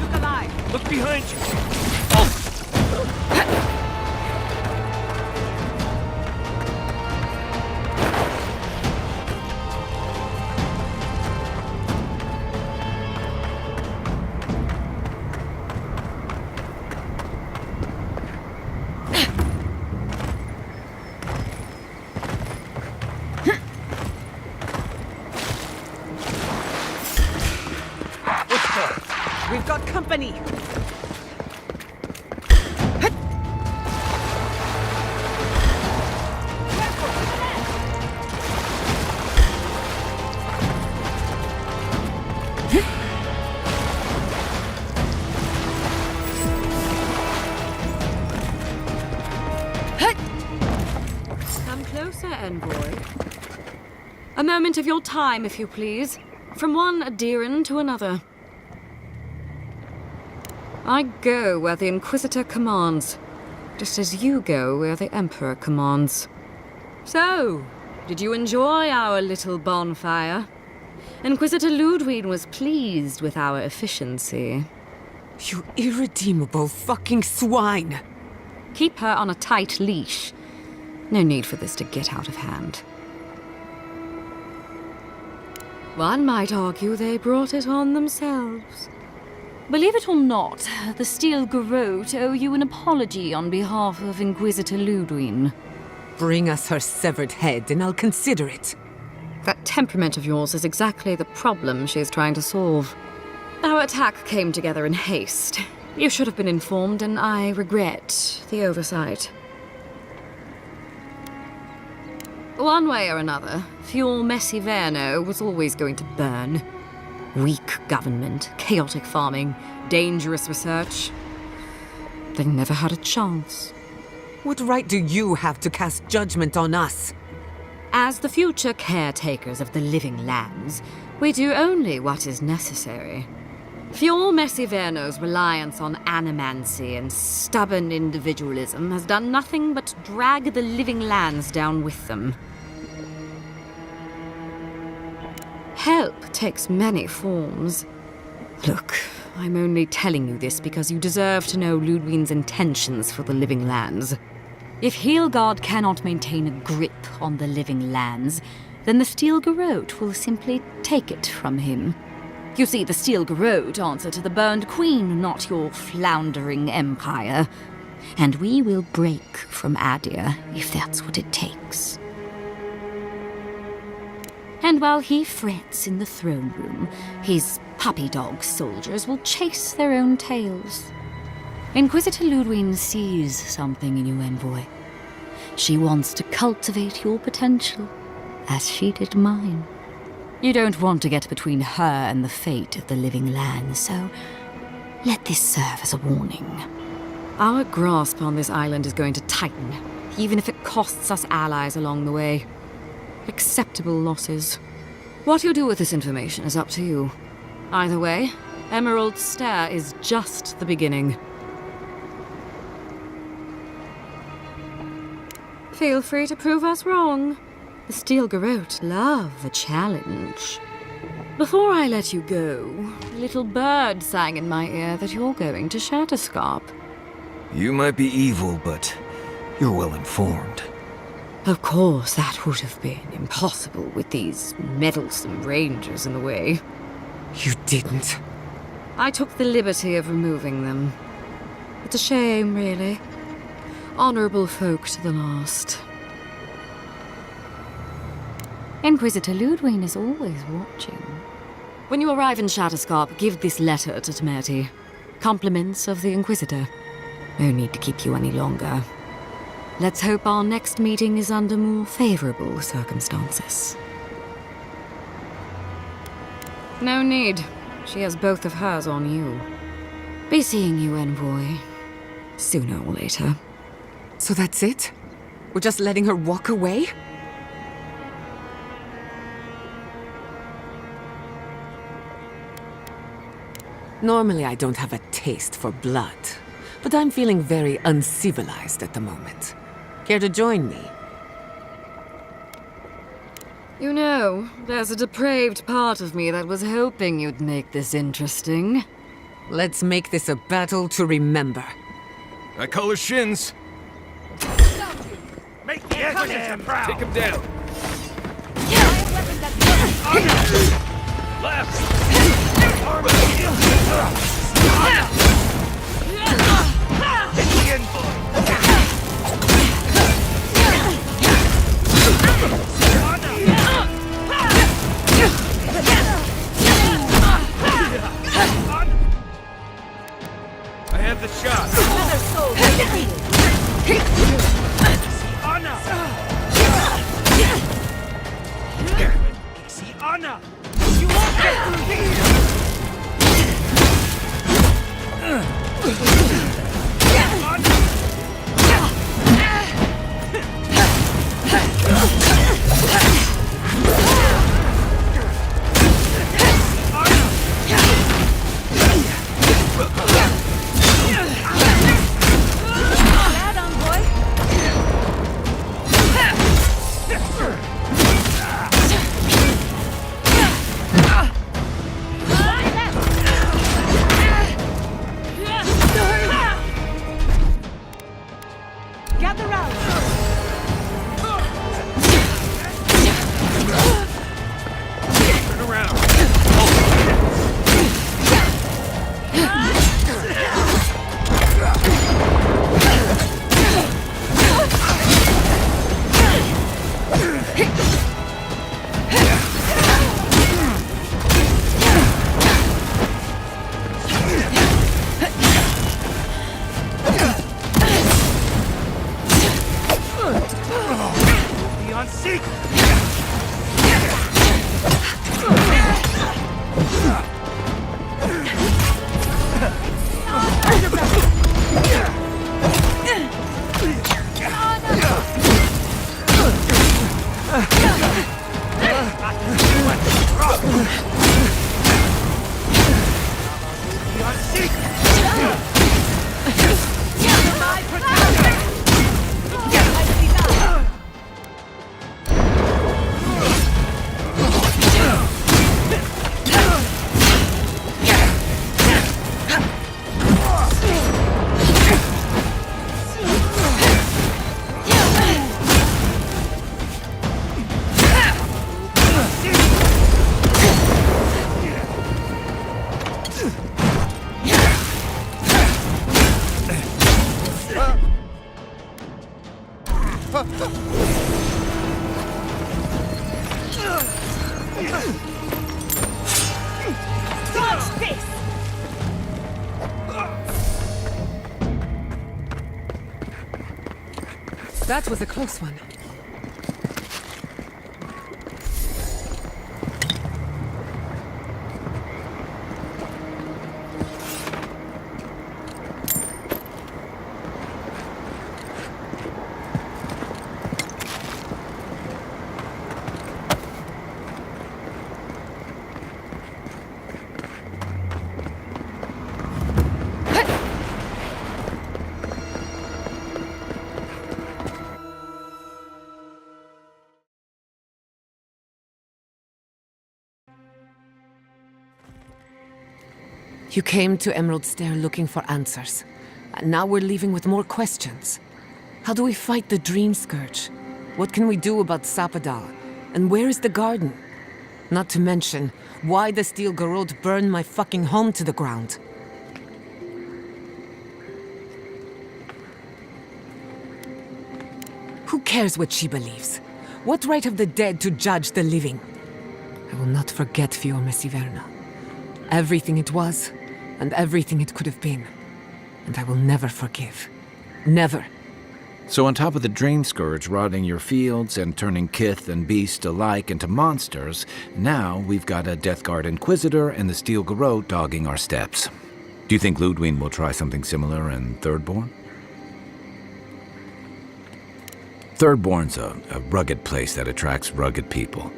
Look alive! Look behind you! We've got company! Come closer, envoy. A moment of your time, if you please. From one adherent to another. I go where the Inquisitor commands, just as you go where the Emperor commands. So, did you enjoy our little bonfire? Inquisitor Ludwig was pleased with our efficiency. You irredeemable fucking swine! Keep her on a tight leash. No need for this to get out of hand. One might argue they brought it on themselves. Believe it or not, the Steel Garrote owe you an apology on behalf of Inquisitor Ludwig. Bring us her severed head and I'll consider it. That temperament of yours is exactly the problem she is trying to solve. Our attack came together in haste. You should have been informed, and I regret the oversight. One way or another, Fuel Messiverno was always going to burn. Weak government, chaotic farming, dangerous research. They never had a chance. What right do you have to cast judgment on us? As the future caretakers of the living lands, we do only what is necessary. Fuel Messiverno's reliance on animancy and stubborn individualism has done nothing but drag the living lands down with them. Help takes many forms. Look, I'm only telling you this because you deserve to know Ludwig's intentions for the living lands. If Heelgard cannot maintain a grip on the living lands, then the Steel Garrote will simply take it from him. You see, the Steel Garrote answer to the Burned Queen, not your floundering empire. And we will break from Adir if that's what it takes. And while he frets in the throne room, his puppy dog soldiers will chase their own tails. Inquisitor Ludwig sees something in you, envoy. She wants to cultivate your potential, as she did mine. You don't want to get between her and the fate of the living land, so let this serve as a warning. Our grasp on this island is going to tighten, even if it costs us allies along the way. Acceptable losses. What you do with this information is up to you. Either way, Emerald Stair is just the beginning. Feel free to prove us wrong. The Steel Garrote love a challenge. Before I let you go, a little bird sang in my ear that you're going to Shatterscarp. You might be evil, but you're well informed. Of course, that would have been impossible with these meddlesome rangers in the way. You didn't. I took the liberty of removing them. It's a shame, really. Honorable folk to the last. Inquisitor Ludwig is always watching. When you arrive in Shatterscarp, give this letter to Temerity. Compliments of the Inquisitor. No need to keep you any longer. Let's hope our next meeting is under more favorable circumstances. No need. She has both of hers on you. Be seeing you, envoy. Sooner or later. So that's it? We're just letting her walk away? Normally I don't have a taste for blood, but I'm feeling very uncivilized at the moment. Care to join me? You know, there's a depraved part of me that was hoping you'd make this interesting. Let's make this a battle to remember. I call her shins. Make the exit proud. Take him down. Left. I have the shot. Another soul defeated. Anna. See Anna. You won't get through here. Gather round! Turn around. Beyond seek. Beyond seek. My protection! Nicely done! Dodge this! That was a close one. You came to Emerald Stair looking for answers. And now we're leaving with more questions. How do we fight the Dream Scourge? What can we do about Sapadal? And where is the garden? Not to mention, why the Steel Garrote burned my fucking home to the ground. Who cares what she believes? What right have the dead to judge the living? I will not forget Fiume Siverna. Everything it was, and everything it could have been. And I will never forgive. Never. So on top of the Dream Scourge rotting your fields and turning kith and beast alike into monsters, now we've got a Death Guard Inquisitor and the Steel Garrote dogging our steps. Do you think Ludwig will try something similar in Thirdborn? Thirdborn's a rugged place that attracts rugged people.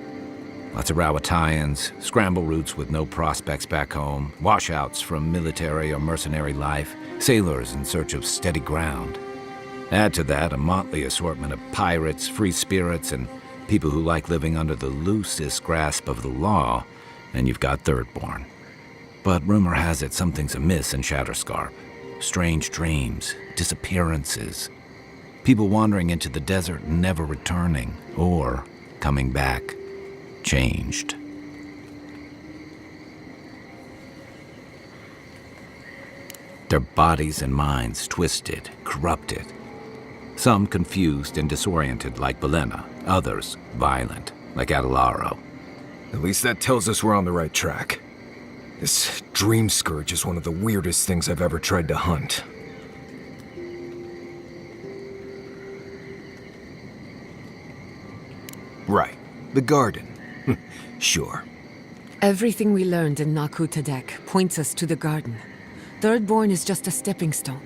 Lots of Rawatayans, scramble routes with no prospects back home, washouts from military or mercenary life, sailors in search of steady ground. Add to that a motley assortment of pirates, free spirits, and people who like living under the loosest grasp of the law, and you've got Thirdborn. But rumor has it something's amiss in Shatterscarp. Strange dreams, disappearances, people wandering into the desert and never returning, or coming back, changed. Their bodies and minds twisted, corrupted. Some confused and disoriented like Belena, others violent like Adelaro. At least that tells us we're on the right track. This dream scourge is one of the weirdest things I've ever tried to hunt. Right, the garden. Sure. Everything we learned in Naku Tadek points us to the garden. Thirdborn is just a stepping stone.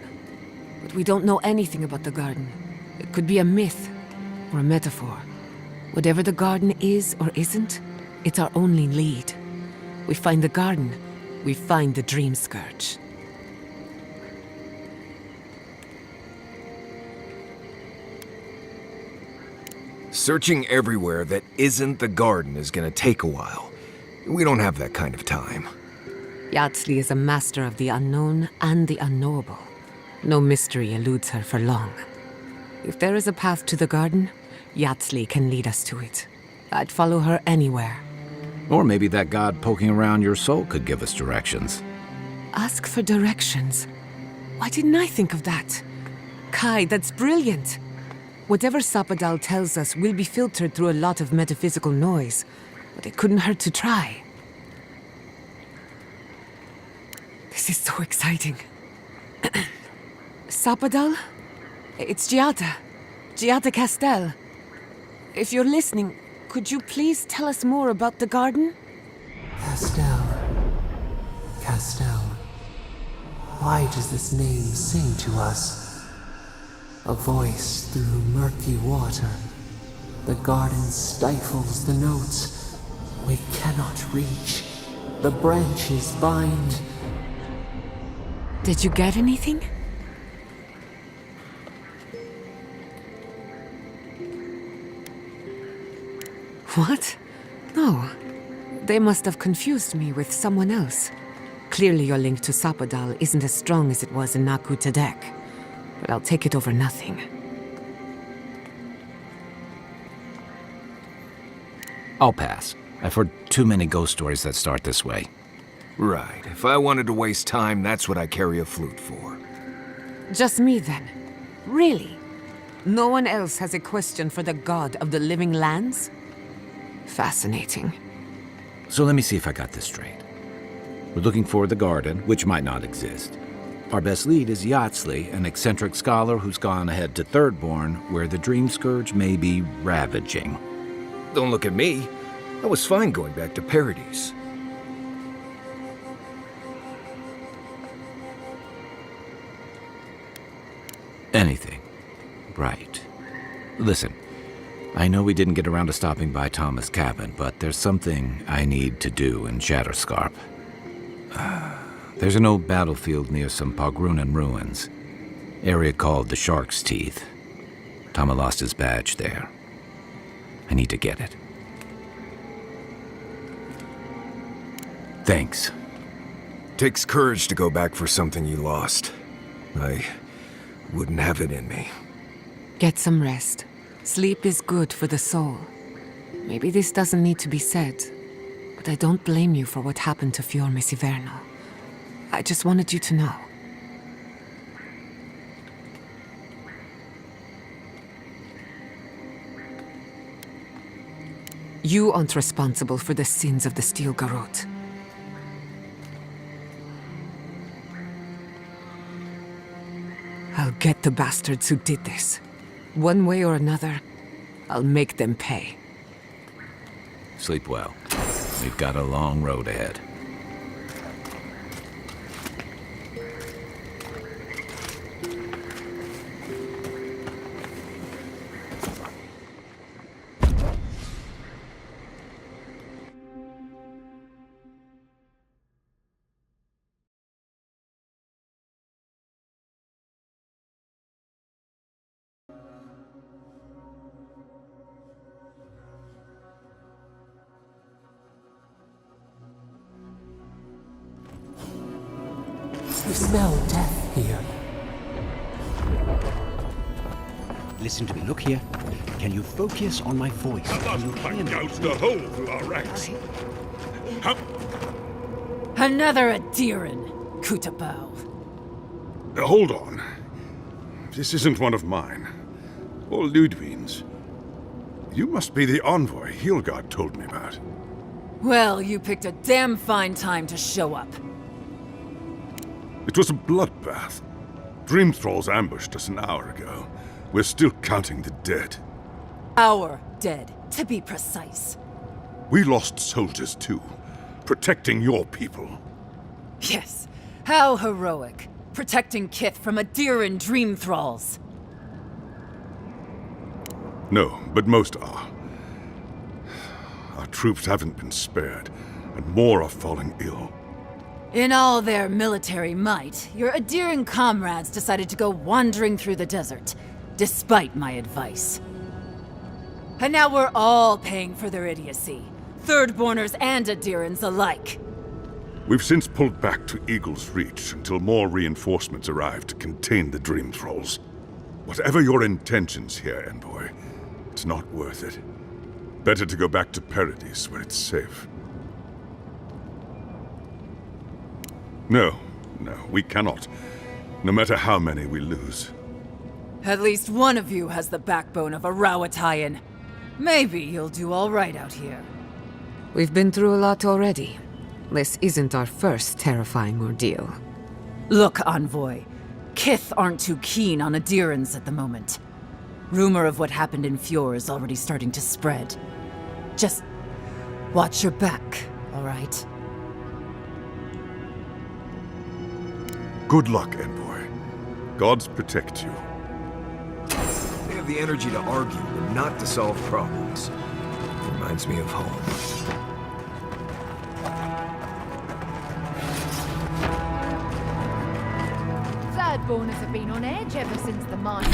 But we don't know anything about the garden. It could be a myth or a metaphor. Whatever the garden is or isn't, it's our only lead. We find the garden, we find the dream scourge. Searching everywhere that isn't the garden is gonna take a while. We don't have that kind of time. Yatsley is a master of the unknown and the unknowable. No mystery eludes her for long. If there is a path to the garden, Yatsley can lead us to it. I'd follow her anywhere. Or maybe that god poking around your soul could give us directions. Ask for directions. Why didn't I think of that? Kai, that's brilliant. Whatever Sapadal tells us will be filtered through a lot of metaphysical noise, but it couldn't hurt to try. This is so exciting. Sapadal? It's Giada. Giada Castel. If you're listening, could you please tell us more about the garden? Castel. Castel. Why does this name sing to us? A voice through murky water. The garden stifles the notes. We cannot reach. The branches bind. Did you get anything? What? No. They must have confused me with someone else. Clearly your link to Sapadal isn't as strong as it was in Naku Tadek. But I'll take it over nothing. I'll pass. I've heard too many ghost stories that start this way. Right, if I wanted to waste time, that's what I carry a flute for. Just me then? Really? No one else has a question for the god of the living lands? Fascinating. So let me see if I got this straight. We're looking for the garden, which might not exist. Our best lead is Yatsley, an eccentric scholar who's gone ahead to Thirdborn, where the Dream Scourge may be ravaging. Don't look at me. I was fine going back to Paradise. Anything. Right. Listen, I know we didn't get around to stopping by Thomas' cabin, but there's something I need to do in Shatterscarp. There's an old battlefield near some Pogrunan ruins. Area called the Shark's Teeth. Tama lost his badge there. I need to get it. Thanks. Takes courage to go back for something you lost. I wouldn't have it in me. Get some rest. Sleep is good for the soul. Maybe this doesn't need to be said, but I don't blame you for what happened to Fior Mesiverno. I just wanted you to know. You aren't responsible for the sins of the Steel Garrote. I'll get the bastards who did this. One way or another, I'll make them pay. Sleep well. We've got a long road ahead. You smell death here. Listen to me. Look here. Can you focus on my voice? Can you hear me? Gouged a hole through our ranks. How? Another Adiran, Kutabao. Hold on. This isn't one of mine. Or Ludwig's. You must be the envoy Hilgard told me about. Well, you picked a damn fine time to show up. It was a bloodbath. Dream thralls ambushed us an hour ago. We're still counting the dead. Our dead, to be precise. We lost soldiers too, protecting your people. Yes, how heroic. Protecting Kith from Adiran dream thralls. No, but most are. Our troops haven't been spared, and more are falling ill. In all their military might, your Adiran comrades decided to go wandering through the desert, despite my advice. And now we're all paying for their idiocy. Thirdborners and Adirans alike. We've since pulled back to Eagle's Reach until more reinforcements arrive to contain the Dream Thralls. Whatever your intentions here, Envoy, it's not worth it. Better to go back to Paradise where it's safe. No, we cannot. No matter how many we lose. At least one of you has the backbone of a Rawatayan. Maybe you'll do all right out here. We've been through a lot already. This isn't our first terrifying ordeal. Look, Envoy. Kith aren't too keen on Adirans at the moment. Rumor of what happened in Fjord is already starting to spread. Just watch your back, all right? Good luck, Envoy. Gods protect you. They have the energy to argue, but not to solve problems. Reminds me of home. Thirdborners have been on edge ever since the mine.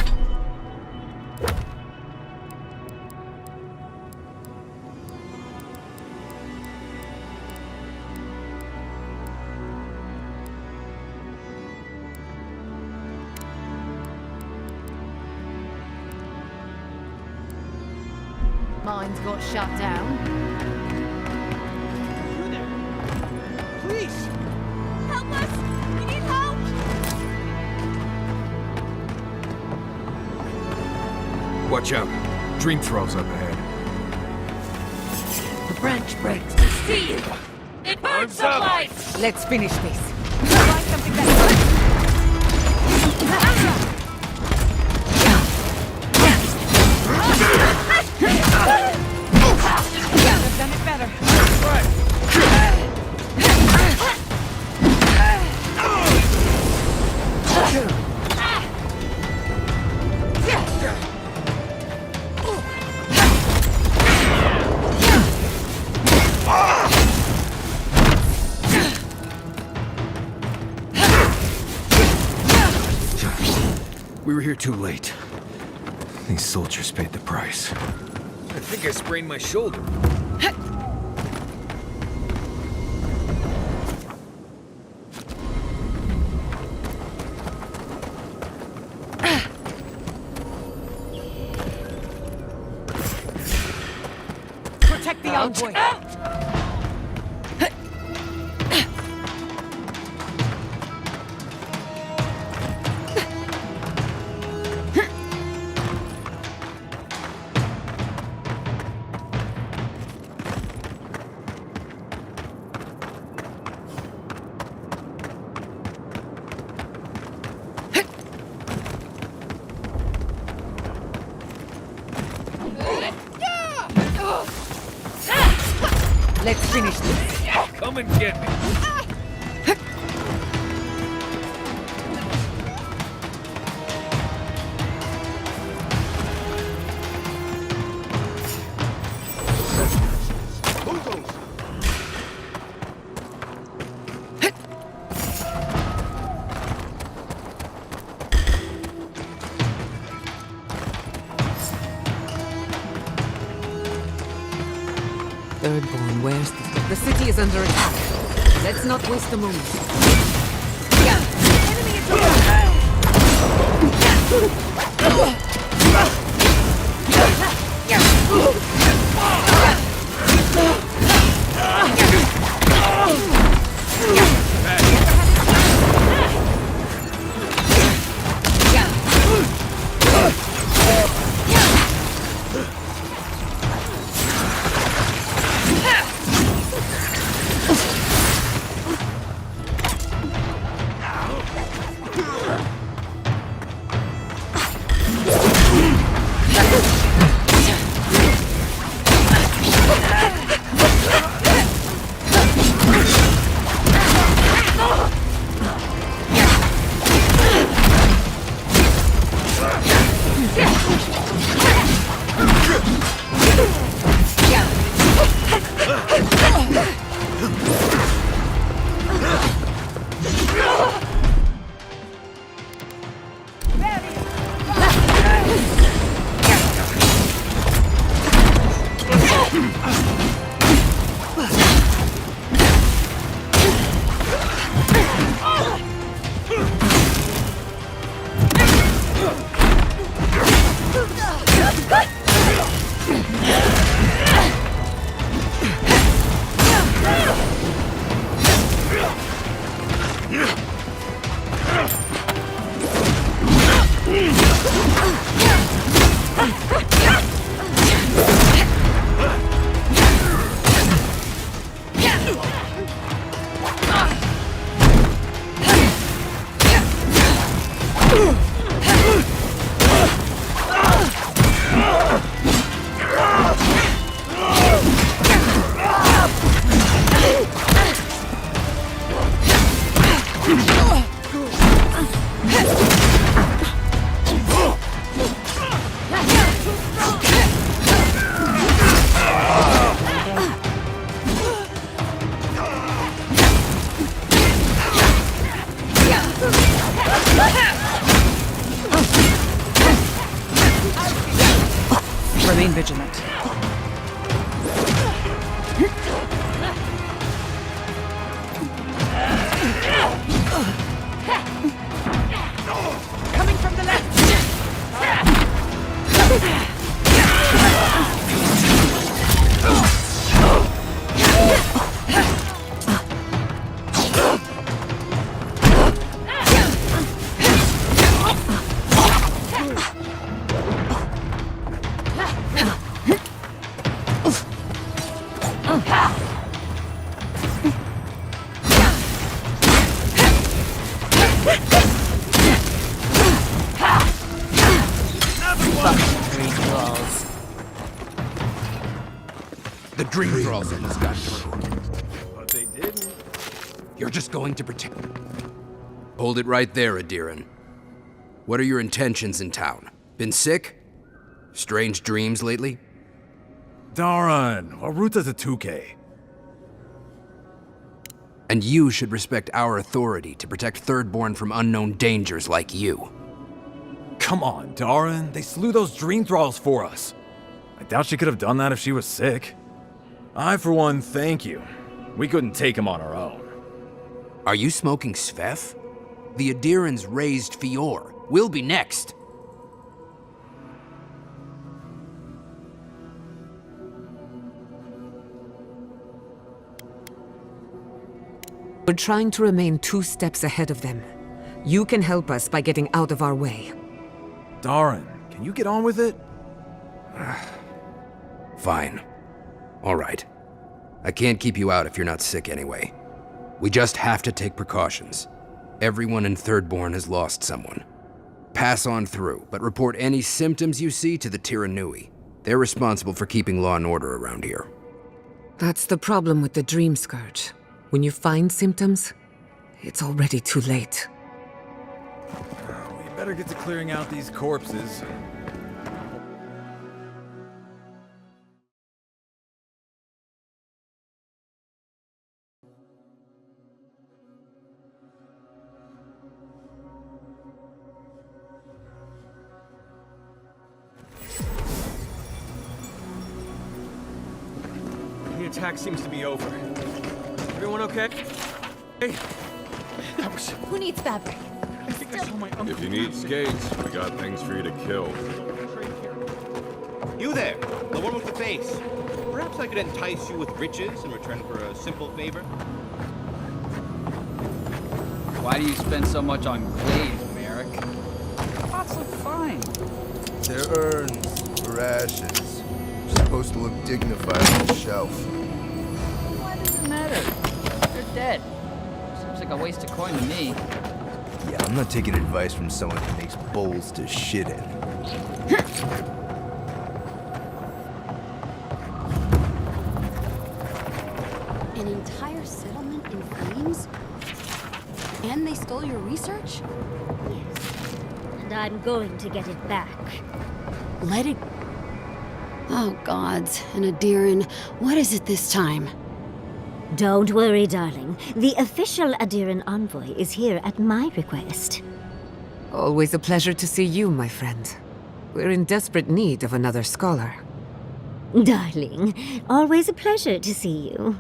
Mines got shut down. You there? Please! Help us! We need help! Watch out. Dream Thralls up ahead. The branch breaks. See you! It burns the light! Let's finish this. Find something better. I've done it better. We were here too late. These soldiers paid the price. I think I sprained my shoulder. Protect the Envoy. Let's finish this. Come and get me. Thirdborn, where's the city is under attack. Let's not waste a moment. Yeah. Remain vigilant. Coming from the left! The dream thralls almost got through. But they didn't. You're just going to pretend. Hold it right there, Adiran. What are your intentions in town? Been sick? Strange dreams lately? Darn, our route is a 2K. And you should respect our authority to protect Thirdborn from unknown dangers like you. Come on, Darren. They slew those dream thralls for us. I doubt she could have done that if she was sick. I, for one, thank you. We couldn't take him on our own. Are you smoking Sveth? The Adirans raised Fior. We'll be next. We're trying to remain 2 steps ahead of them. You can help us by getting out of our way. Darren, can you get on with it? Fine. All right. I can't keep you out if you're not sick anyway. We just have to take precautions. Everyone in Thirdborn has lost someone. Pass on through, but report any symptoms you see to the Tiranui. They're responsible for keeping law and order around here. That's the problem with the Dream Scourge. When you find symptoms, it's already too late. We better get to clearing out these corpses. The attack seems to be over. Everyone okay? Hey, that was... Who needs fabric? I think I saw my uncle. If you need skates, we got things for you to kill. You there, the one with the face. Perhaps I could entice you with riches in return for a simple favor? Why do you spend so much on glaze, Merrick? Pots look fine. They're urns or ashes. Supposed to look dignified on the shelf. Why does it matter? They're dead. Seems like a waste of coin to me. Yeah, I'm not taking advice from someone who makes bowls to shit in. An entire settlement in flames? And they stole your research? Yes. And I'm going to get it back. Let it... Oh, gods. And Adiran, what is it this time? Don't worry, darling. The official Adiran envoy is here at my request. Always a pleasure to see you, my friend. We're in desperate need of another scholar. Darling, always a pleasure to see you.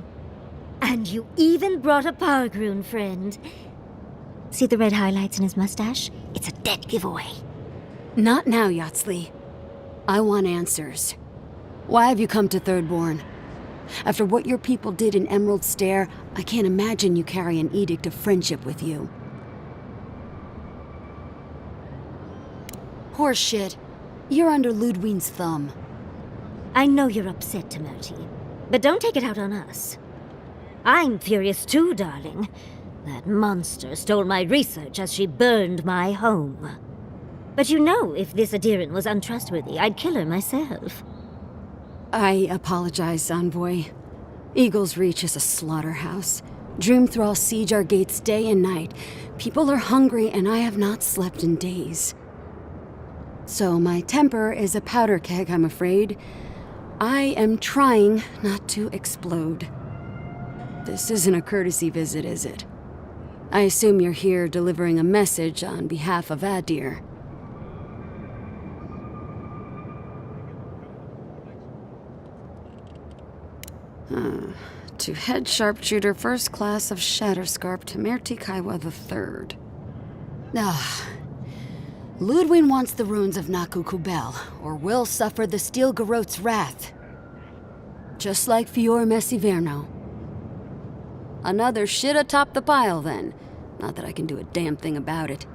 And you even brought a Pargroon friend. See the red highlights in his mustache? It's a dead giveaway. Not now, Yatsli. I want answers. Why have you come to Thirdborn? After what your people did in Emerald Stair, I can't imagine you carry an edict of friendship with you. Horseshit. You're under Ludwine's thumb. I know you're upset, Timoti, but don't take it out on us. I'm furious too, darling. That monster stole my research as she burned my home. But you know, if this Adiran was untrustworthy, I'd kill her myself. I apologize, Envoy. Eagle's Reach is a slaughterhouse. Dream thralls siege our gates day and night. People are hungry, and I have not slept in days. So my temper is a powder keg, I'm afraid. I am trying not to explode. This isn't a courtesy visit, is it? I assume you're here delivering a message on behalf of Adir. To head sharpshooter first class of Shatterscarp Temerti Kaiwa III. Ludwig wants the ruins of Naku Kubel, or will suffer the Steel Garot's wrath. Just like Fior Messiverno. Another shit atop the pile, then. Not that I can do a damn thing about it.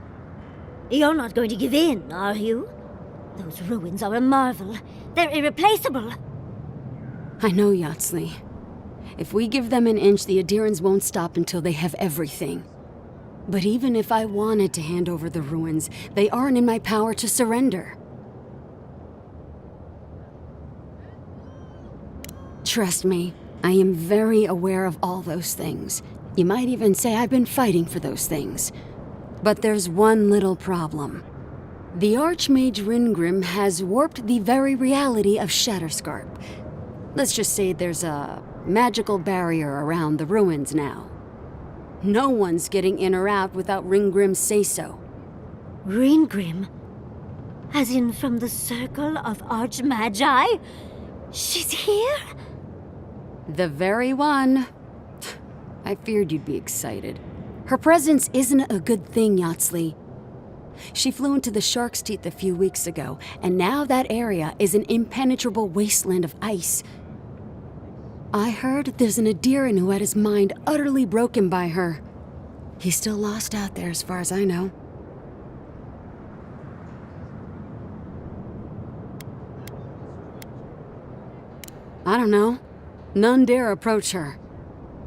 You're not going to give in, are you? Those ruins are a marvel. They're irreplaceable. I know, Yatsley. If we give them an inch, the Adirans won't stop until they have everything. But even if I wanted to hand over the ruins, they aren't in my power to surrender. Trust me, I am very aware of all those things. You might even say I've been fighting for those things. But there's one little problem. The Archmage Ringrim has warped the very reality of Shatterscarp. Let's just say there's a magical barrier around the ruins now. No one's getting in or out without Ringgrim's say-so. Ringgrim? As in from the Circle of Archmagi? She's here? The very one. I feared you'd be excited. Her presence isn't a good thing, Yatsley. She flew into the Shark's Teeth a few weeks ago, and now that area is an impenetrable wasteland of ice. I heard there's an Adiran who had his mind utterly broken by her. He's still lost out there as far as I know. I don't know. None dare approach her.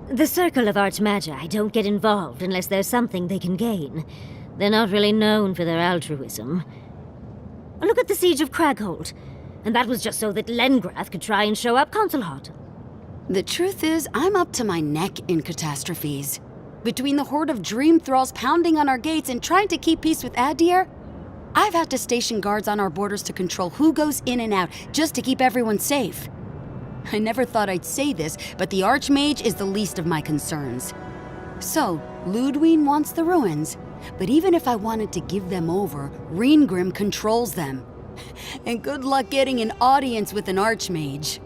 The Circle of Archmagi don't get involved unless there's something they can gain. They're not really known for their altruism. Look at the Siege of Craghold. And that was just so that Lengrath could try and show up Consulhot. The truth is, I'm up to my neck in catastrophes. Between the horde of dream thralls pounding on our gates and trying to keep peace with Adir, I've had to station guards on our borders to control who goes in and out, just to keep everyone safe. I never thought I'd say this, but the Archmage is the least of my concerns. So, Ludwig wants the ruins, but even if I wanted to give them over, Ringgrim controls them. And good luck getting an audience with an Archmage.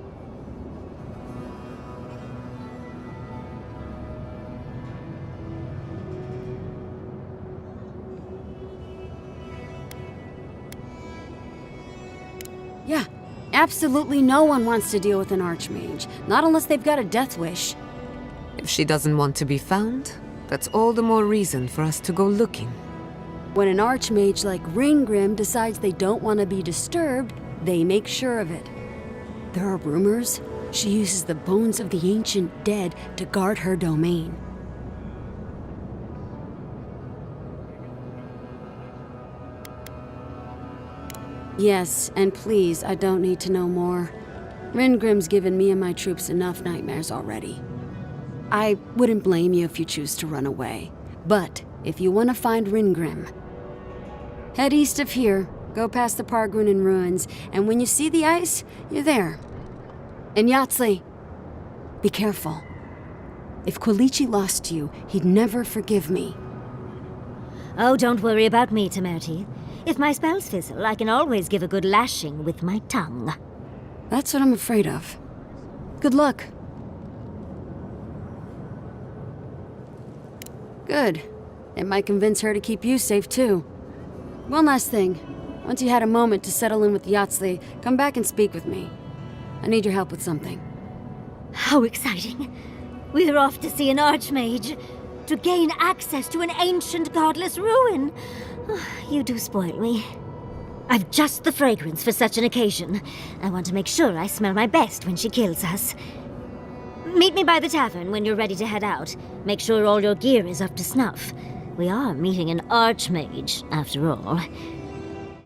Yeah, absolutely no one wants to deal with an Archmage, not unless they've got a death wish. If she doesn't want to be found, that's all the more reason for us to go looking. When an Archmage like Ringgrim decides they don't want to be disturbed, they make sure of it. There are rumors she uses the bones of the ancient dead to guard her domain. Yes, and please, I don't need to know more. Ringgrim's given me and my troops enough nightmares already. I wouldn't blame you if you choose to run away. But if you want to find Ringgrim, head east of here, go past the Pargrunen ruins, and when you see the ice, you're there. And Yatsley, be careful. If Quilichi lost you, he'd never forgive me. Oh, don't worry about me, Temerti. If my spells fizzle, I can always give a good lashing with my tongue. That's what I'm afraid of. Good luck. Good. It might convince her to keep you safe, too. One last thing. Once you had a moment to settle in with Yatsley, come back and speak with me. I need your help with something. How exciting. We're off to see an Archmage. To gain access to an ancient godless ruin. You do spoil me. I've just the fragrance for such an occasion. I want to make sure I smell my best when she kills us. Meet me by the tavern when you're ready to head out. Make sure all your gear is up to snuff. We are meeting an Archmage, after all.